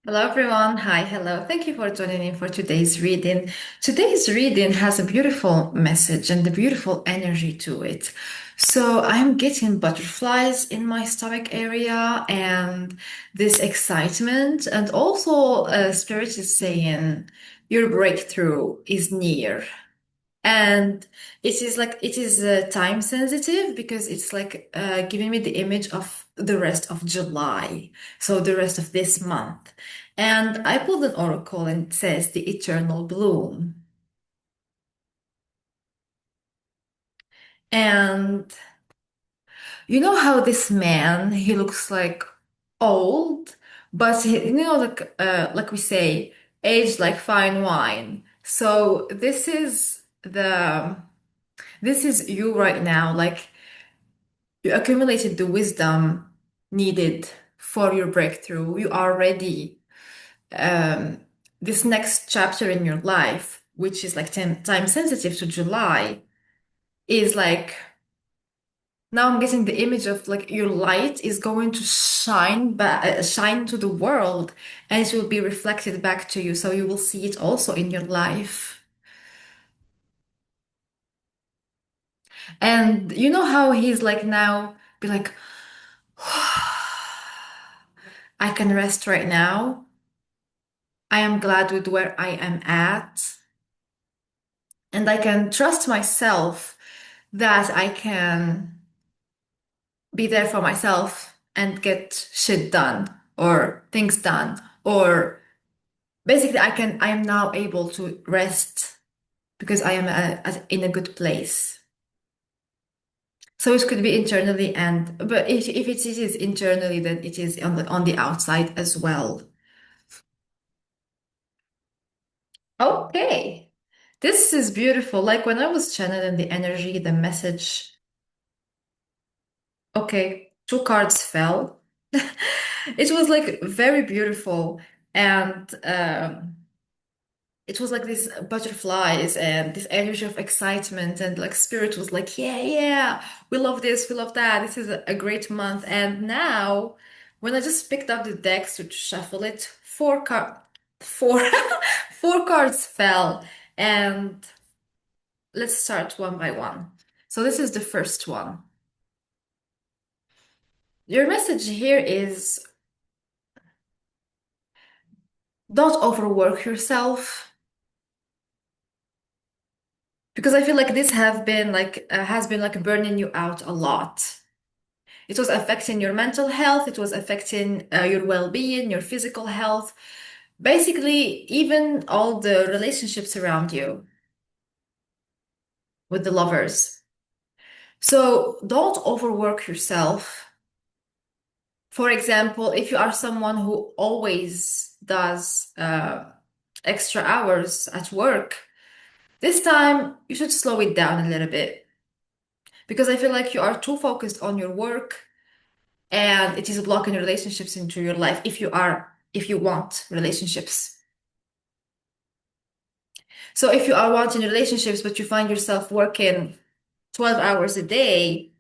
Hello, everyone. Hi, hello. Thank you for joining in for today's reading. Today's reading has a beautiful message and a beautiful energy to it. So I'm getting butterflies in my stomach area and this excitement, and also Spirit is saying your breakthrough is near. And it is time sensitive because it's like giving me the image of the rest of July, so the rest of this month. And I pulled an oracle and it says the eternal bloom. And you know how this man, he looks like old, but like we say, aged like fine wine. So this is you right now, like you accumulated the wisdom needed for your breakthrough. You are ready. Um, this next chapter in your life, which is like time sensitive to July, is like now I'm getting the image of like your light is going to shine to the world, and it will be reflected back to you. So you will see it also in your life. And you know how he's like now, be like, I can rest right now. I am glad with where I am at, and I can trust myself that I can be there for myself and get shit done or things done. Or basically, I am now able to rest because I am in a good place. So it could be internally, but if it is internally, then it is on the outside as well. Okay. This is beautiful. Like when I was channeling the energy, the message. Okay, two cards fell. It was like very beautiful, and it was like these butterflies and this energy of excitement, and like Spirit was like, yeah, yeah, we love this, we love that. This is a great month. And now, when I just picked up the decks to shuffle it, four, four cards fell, and let's start one by one. So this is the first one. Your message here is don't overwork yourself because I feel like this have been like has been like burning you out a lot. It was affecting your mental health, it was affecting your well-being, your physical health, basically even all the relationships around you with the lovers. So don't overwork yourself. For example, if you are someone who always does extra hours at work, this time you should slow it down a little bit because I feel like you are too focused on your work and it is blocking relationships into your life if you want relationships. So if you are wanting relationships, but you find yourself working 12 hours a day,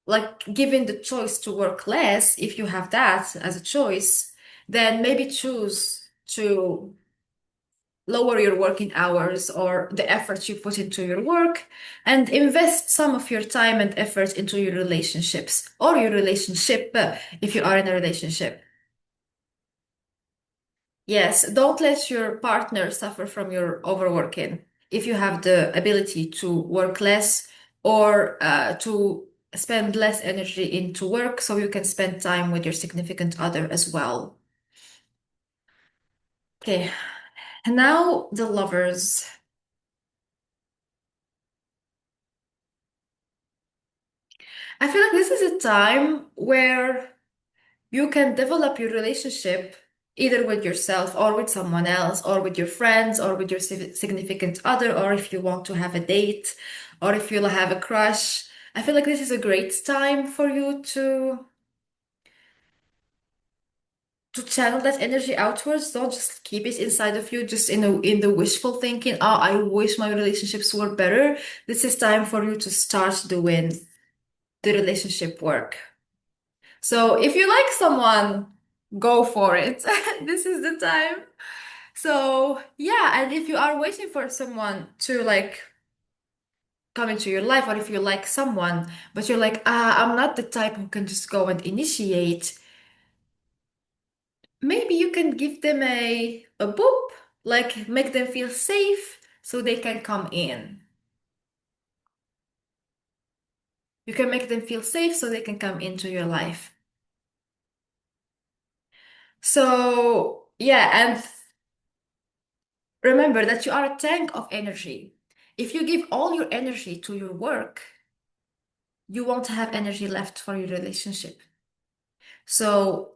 like given the choice to work less, if you have that as a choice, then maybe choose to lower your working hours or the effort you put into your work and invest some of your time and effort into your relationships or your relationship if you are in a relationship. Yes, don't let your partner suffer from your overworking. If you have the ability to work less or to spend less energy into work so you can spend time with your significant other as well. Okay, now the lovers. I feel like this is a time where you can develop your relationship either with yourself or with someone else, or with your friends, or with your significant other, or if you want to have a date, or if you'll have a crush. I feel like this is a great time for you to channel that energy outwards. Don't just keep it inside of you, just in the wishful thinking, oh, I wish my relationships were better. This is time for you to start doing the relationship work. So if you like someone, go for it. This is the time. So, yeah, and if you are waiting for someone to like come into your life, or if you like someone, but you're like, I'm not the type who can just go and initiate, maybe you can give them a boop, like make them feel safe so they can come in. You can make them feel safe so they can come into your life. So, yeah, and remember that you are a tank of energy. If you give all your energy to your work, you won't have energy left for your relationship. So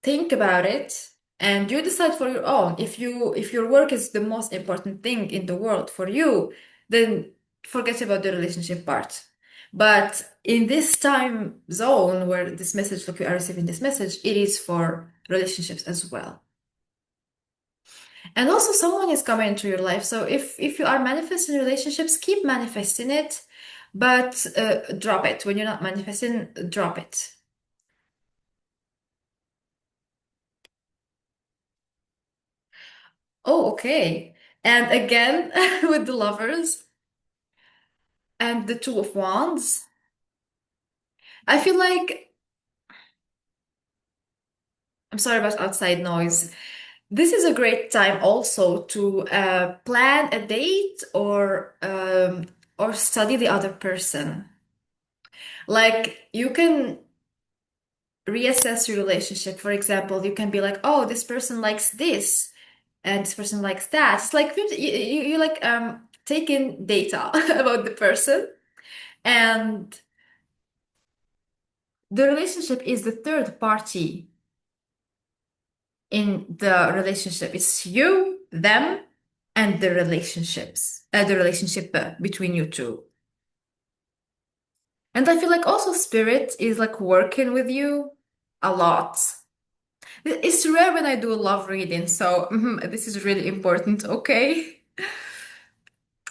think about it and you decide for your own. If your work is the most important thing in the world for you, then forget about the relationship part. But in this time zone where this message, look, you are receiving this message, it is for relationships as well. And also someone is coming into your life. So if you are manifesting relationships, keep manifesting it, but drop it. When you're not manifesting, drop it. Oh, okay. And again, with the lovers and the two of wands, I feel like, I'm sorry about outside noise. This is a great time also to plan a date or study the other person. Like you can reassess your relationship. For example, you can be like, oh, this person likes this and this person likes that. It's like you like taking data about the person, and the relationship is the third party in the relationship. It's you, them, and the relationship between you two. And I feel like also spirit is like working with you a lot. It's rare when I do a love reading, so this is really important, okay?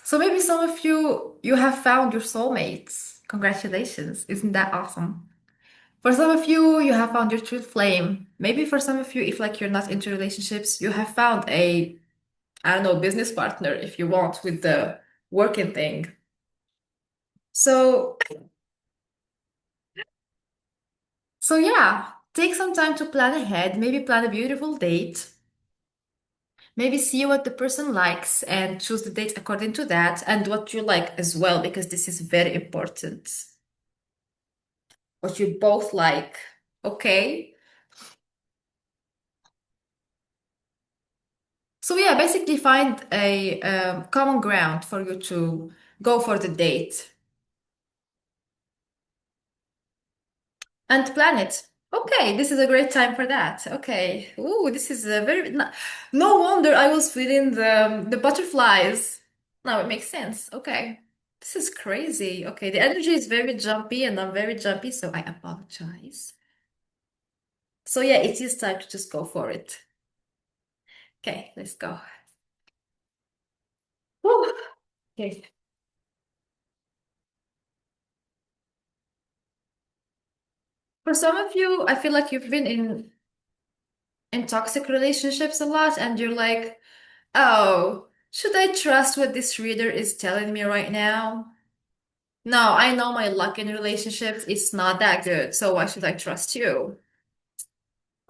So maybe some of you have found your soulmates. Congratulations. Isn't that awesome? For some of you have found your true flame. Maybe for some of you, if like you're not into relationships, you have found a, I don't know, business partner if you want with the working thing. So, so yeah, take some time to plan ahead, maybe plan a beautiful date. Maybe see what the person likes and choose the date according to that and what you like as well, because this is very important. What you both like, okay? So yeah, basically find a common ground for you to go for the date and plan it. Okay, this is a great time for that. Okay. Ooh, this is a very no wonder I was feeling the butterflies. Now it makes sense. Okay. This is crazy. Okay, the energy is very jumpy and I'm very jumpy, so I apologize. So yeah, it is time to just go for it. Okay, let's go. Woo. Okay. For some of you, I feel like you've been in toxic relationships a lot and you're like, oh, should I trust what this reader is telling me right now? No, I know my luck in relationships is not that good, so why should I trust you?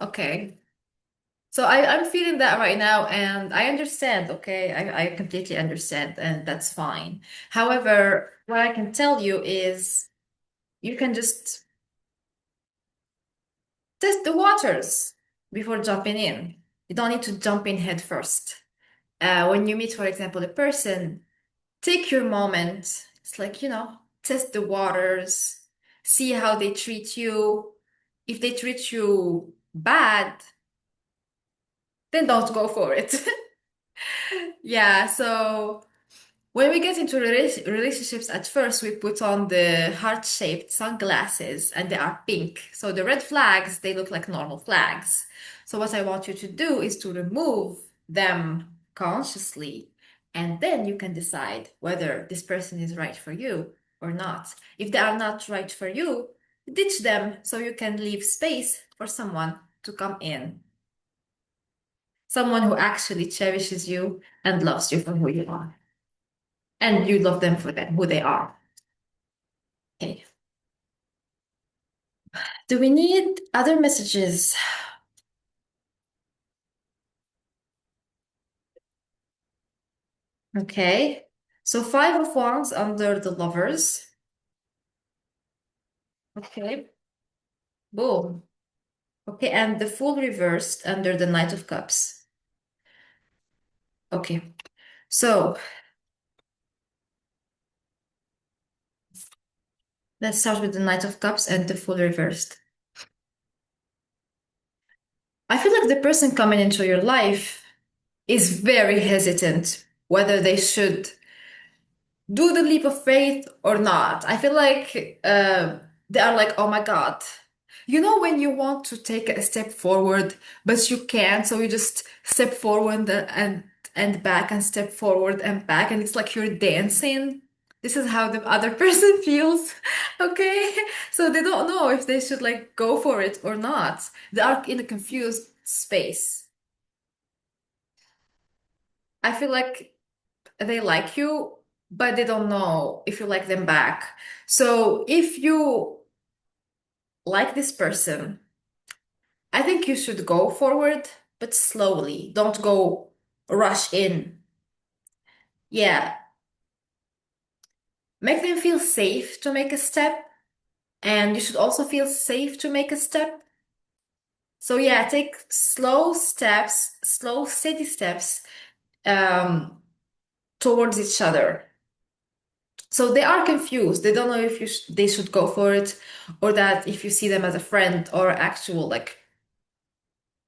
Okay. So I'm feeling that right now and I understand, okay? I completely understand and that's fine. However, what I can tell you is you can just test the waters before jumping in. You don't need to jump in head first. When you meet, for example, a person, take your moment. It's like, test the waters, see how they treat you. If they treat you bad, then don't go for it. Yeah, so when we get into relationships, at first we put on the heart-shaped sunglasses and they are pink. So the red flags, they look like normal flags. So what I want you to do is to remove them consciously, and then you can decide whether this person is right for you or not. If they are not right for you, ditch them so you can leave space for someone to come in. Someone who actually cherishes you and loves you for who you are. And you love them for them, who they are. Okay. Do we need other messages? Okay. So Five of Wands under the Lovers. Okay. Boom. Okay, and the Fool reversed under the Knight of Cups. Okay. So let's start with the Knight of Cups and the Fool reversed. I feel like the person coming into your life is very hesitant whether they should do the leap of faith or not. I feel like they are like, oh my God. You know, when you want to take a step forward, but you can't, so you just step forward and back and step forward and back, and it's like you're dancing. This is how the other person feels. Okay? So they don't know if they should like go for it or not. They are in a confused space. I feel like they like you, but they don't know if you like them back. So if you like this person, I think you should go forward, but slowly. Don't go rush in. Yeah, make them feel safe to make a step, and you should also feel safe to make a step. So yeah, take slow steps, slow, steady steps um, towards each other. So they are confused. They don't know if they should go for it, or that if you see them as a friend or actual, like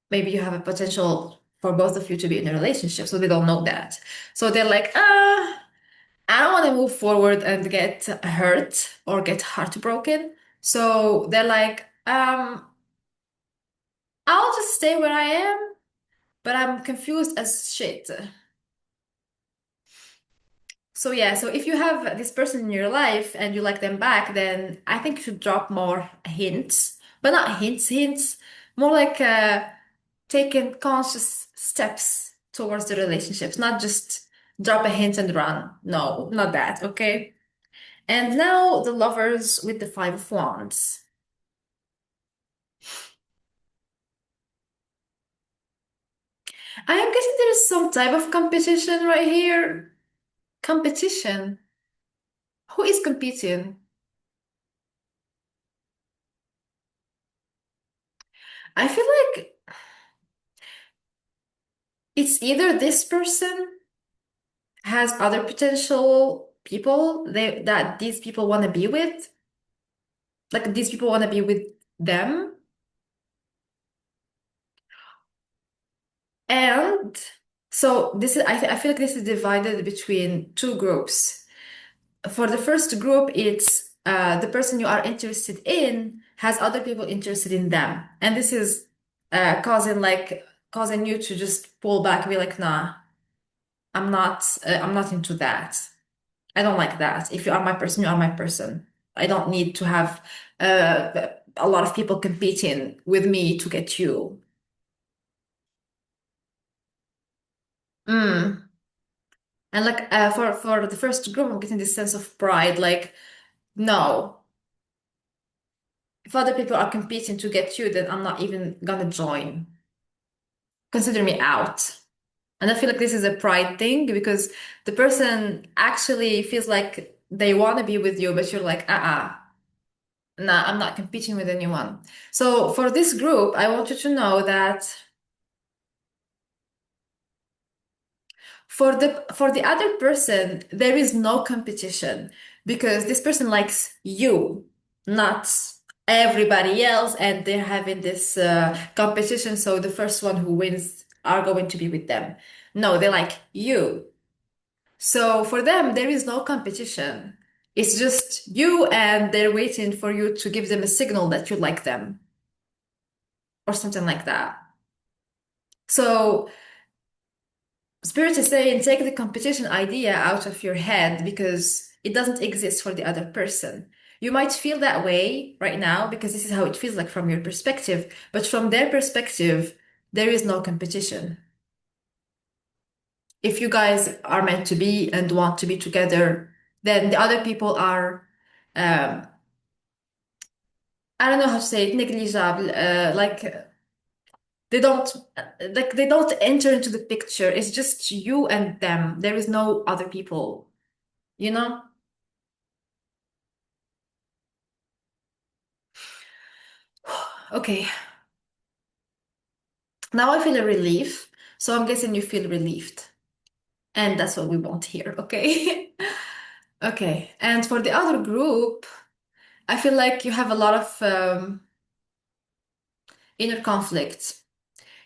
maybe you have a potential for both of you to be in a relationship. So they don't know that. So they're like, I don't want to move forward and get hurt or get heartbroken. So they're like, I'll just stay where I am, but I'm confused as shit. So yeah, so if you have this person in your life and you like them back, then I think you should drop more hints, but not hints, more like taking conscious steps towards the relationships, not just drop a hint and run. No, not that, okay? And now the lovers with the Five of Wands. I am guessing there is some type of competition right here. Competition. Who is competing? I feel like it's either this person has other potential people that these people want to be with, like these people want to be with them, and so this is I feel like this is divided between two groups. For the first group, it's the person you are interested in has other people interested in them, and this is causing you to just pull back and be like, nah, I'm not into that. I don't like that. If you are my person, you are my person. I don't need to have a lot of people competing with me to get you. Mm. And like for the first group, I'm getting this sense of pride. Like, no, if other people are competing to get you, then I'm not even gonna join. Consider me out. And I feel like this is a pride thing because the person actually feels like they want to be with you, but you're like, nah, I'm not competing with anyone. So for this group, I want you to know that for the other person, there is no competition because this person likes you, not everybody else, and they're having this competition. So the first one who wins are going to be with them. No, they like you. So for them, there is no competition. It's just you, and they're waiting for you to give them a signal that you like them or something like that. So Spirit is saying take the competition idea out of your head because it doesn't exist for the other person. You might feel that way right now because this is how it feels like from your perspective, but from their perspective, there is no competition. If you guys are meant to be and want to be together, then the other people are, um, I don't know how to say it, negligible, they don't they don't enter into the picture. It's just you and them. There is no other people, you know? Okay, now I feel a relief. So I'm guessing you feel relieved. And that's what we want here, okay? Okay. And for the other group, I feel like you have a lot of inner conflict.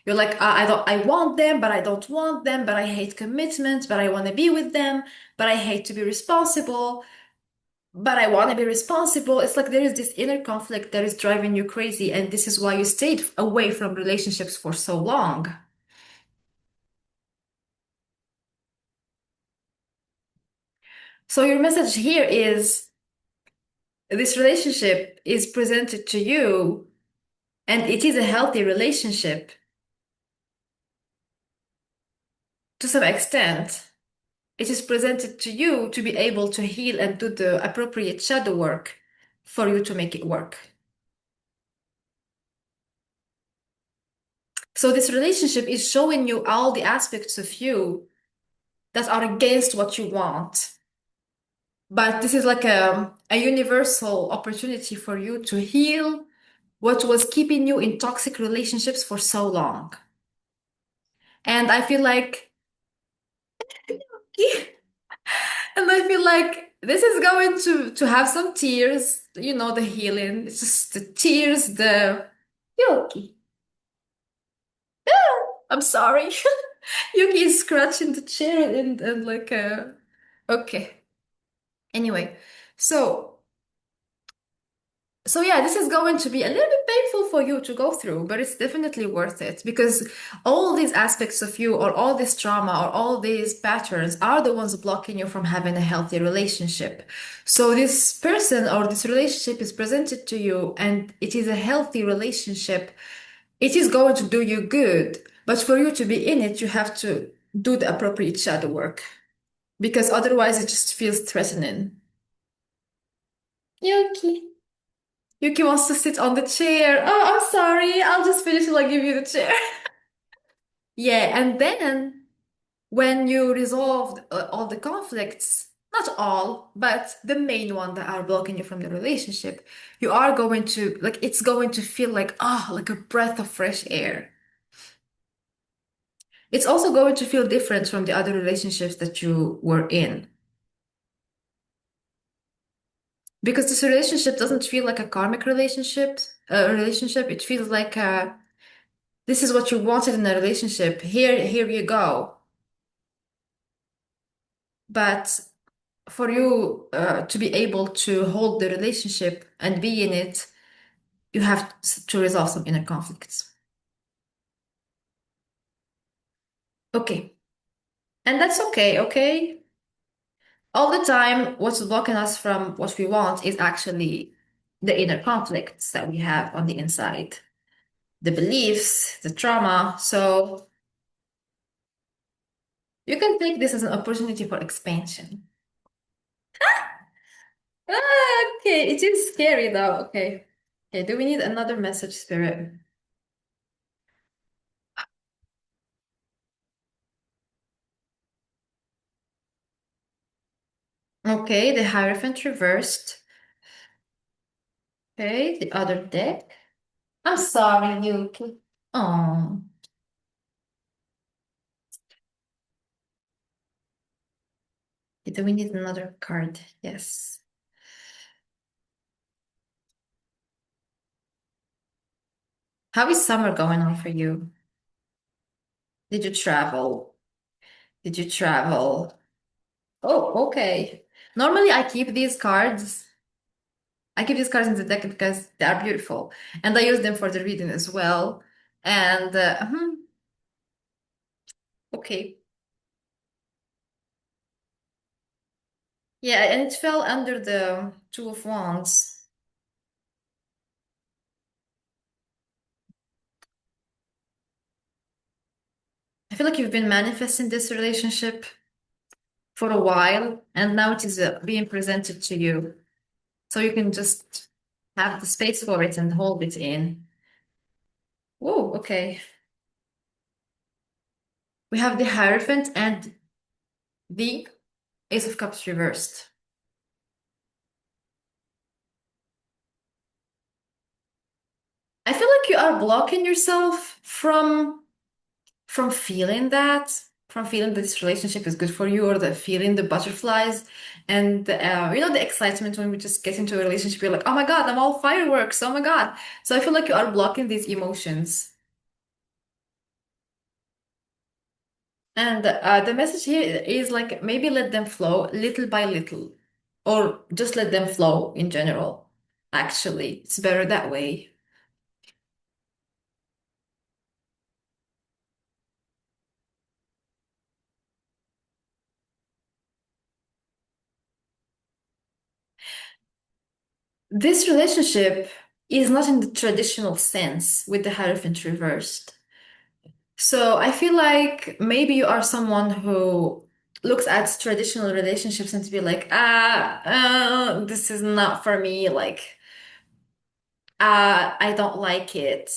You're like, I don't, I want them, but I don't want them, but I hate commitment, but I want to be with them, but I hate to be responsible, but I want to be responsible. It's like there is this inner conflict that is driving you crazy, and this is why you stayed away from relationships for so long. So your message here is this relationship is presented to you, and it is a healthy relationship to some extent. It is presented to you to be able to heal and do the appropriate shadow work for you to make it work. So this relationship is showing you all the aspects of you that are against what you want. But this is like a universal opportunity for you to heal what was keeping you in toxic relationships for so long. And I feel like, and I feel like this is going to have some tears, the healing. It's just the tears, the Yuki. I'm sorry. Yuki is scratching the chair and like okay. Anyway, so yeah, this is going to be a little bit painful for you to go through, but it's definitely worth it because all these aspects of you, or all this trauma, or all these patterns are the ones blocking you from having a healthy relationship. So this person or this relationship is presented to you and it is a healthy relationship. It is going to do you good, but for you to be in it, you have to do the appropriate shadow work because otherwise it just feels threatening. Yuki. Yuki wants to sit on the chair. Oh, I'm sorry. I'll just finish till I give you the chair. Yeah, and then when you resolved all the conflicts, not all, but the main one that are blocking you from the relationship, you are going to, like, it's going to feel like, like a breath of fresh air. It's also going to feel different from the other relationships that you were in. Because this relationship doesn't feel like a karmic relationship. It feels like this is what you wanted in a relationship. Here you go. But for you to be able to hold the relationship and be in it, you have to resolve some inner conflicts. Okay. And that's okay, okay? All the time, what's blocking us from what we want is actually the inner conflicts that we have on the inside, the beliefs, the trauma. So you can take this as an opportunity for expansion. Okay, it is scary though. Okay. Okay, do we need another message, Spirit? Okay, the Hierophant reversed. Okay, the other deck. I'm sorry, Yuki. Oh, do we need another card? Yes. How is summer going on for you? Did you travel? Did you travel? Oh, okay. Normally I keep these cards. I keep these cards in the deck because they are beautiful. And I use them for the reading as well. And okay. Yeah, and it fell under the Two of Wands. I feel like you've been manifesting this relationship for a while, and now it is being presented to you. So you can just have the space for it and hold it in. Whoa, okay. We have the Hierophant and the Ace of Cups reversed. I feel like you are blocking yourself from feeling that, from feeling that this relationship is good for you, or the feeling the butterflies and the excitement when we just get into a relationship. You're like, oh my God, I'm all fireworks. Oh my God. So I feel like you are blocking these emotions. And the message here is like maybe let them flow little by little, or just let them flow in general. Actually, it's better that way. This relationship is not in the traditional sense with the Hierophant reversed. So I feel like maybe you are someone who looks at traditional relationships and to be like, this is not for me. Like, I don't like it.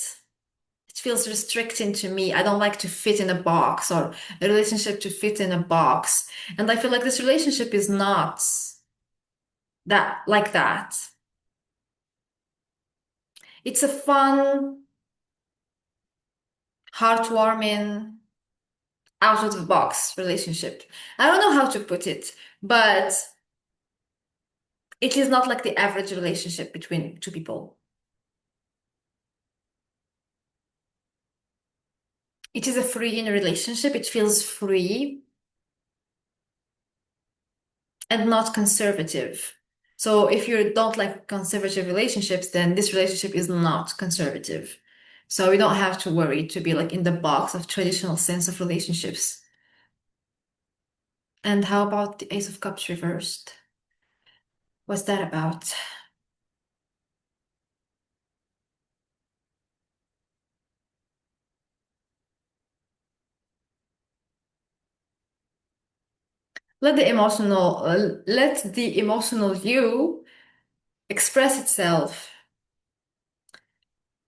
It feels restricting to me. I don't like to fit in a box or a relationship to fit in a box. And I feel like this relationship is not that like that. It's a fun, heartwarming, out of the box relationship. I don't know how to put it, but it is not like the average relationship between two people. It is a free in a relationship. It feels free and not conservative. So if you don't like conservative relationships, then this relationship is not conservative. So we don't have to worry to be like in the box of traditional sense of relationships. And how about the Ace of Cups reversed? What's that about? Let the emotional you express itself.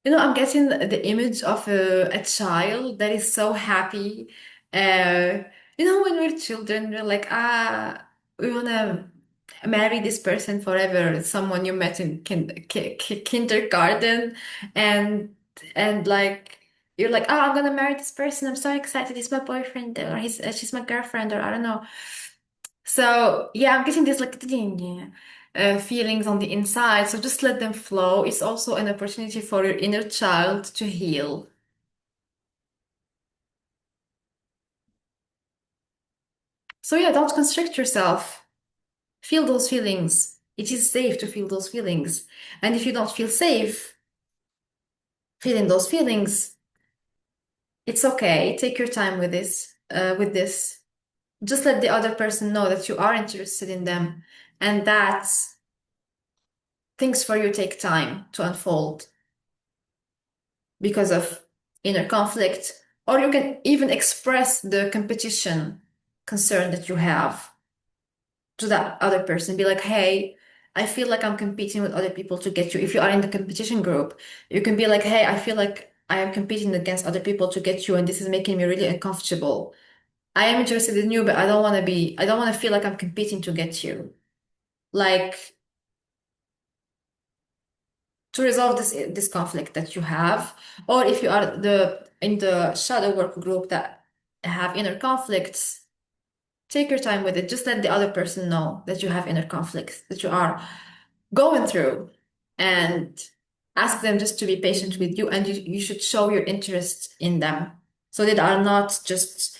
I'm getting the image of a child that is so happy. Uh, when we're children, we're like, we want to marry this person forever, someone you met in kindergarten, and like you're like, oh, I'm gonna marry this person. I'm so excited. He's my boyfriend, or she's my girlfriend, or I don't know. So yeah, I'm getting this like feelings on the inside. So just let them flow. It's also an opportunity for your inner child to heal. So yeah, don't constrict yourself. Feel those feelings. It is safe to feel those feelings. And if you don't feel safe feeling those feelings, it's okay. Take your time with this. Just let the other person know that you are interested in them and that things for you take time to unfold because of inner conflict, or you can even express the competition concern that you have to that other person. Be like, hey, I feel like I'm competing with other people to get you. If you are in the competition group, you can be like, hey, I feel like I am competing against other people to get you, and this is making me really uncomfortable. I am interested in you, but I don't want to feel like I'm competing to get you. Like, to resolve this conflict that you have, or if you are the in the shadow work group that have inner conflicts, take your time with it. Just let the other person know that you have inner conflicts that you are going through, and ask them just to be patient with you, and you should show your interest in them so they are not just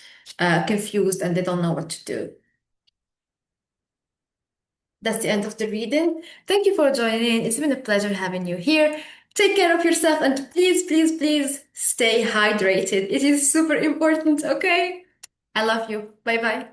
confused and they don't know what to do. That's the end of the reading. Thank you for joining. It's been a pleasure having you here. Take care of yourself and please, please, please stay hydrated. It is super important, okay? I love you. Bye bye.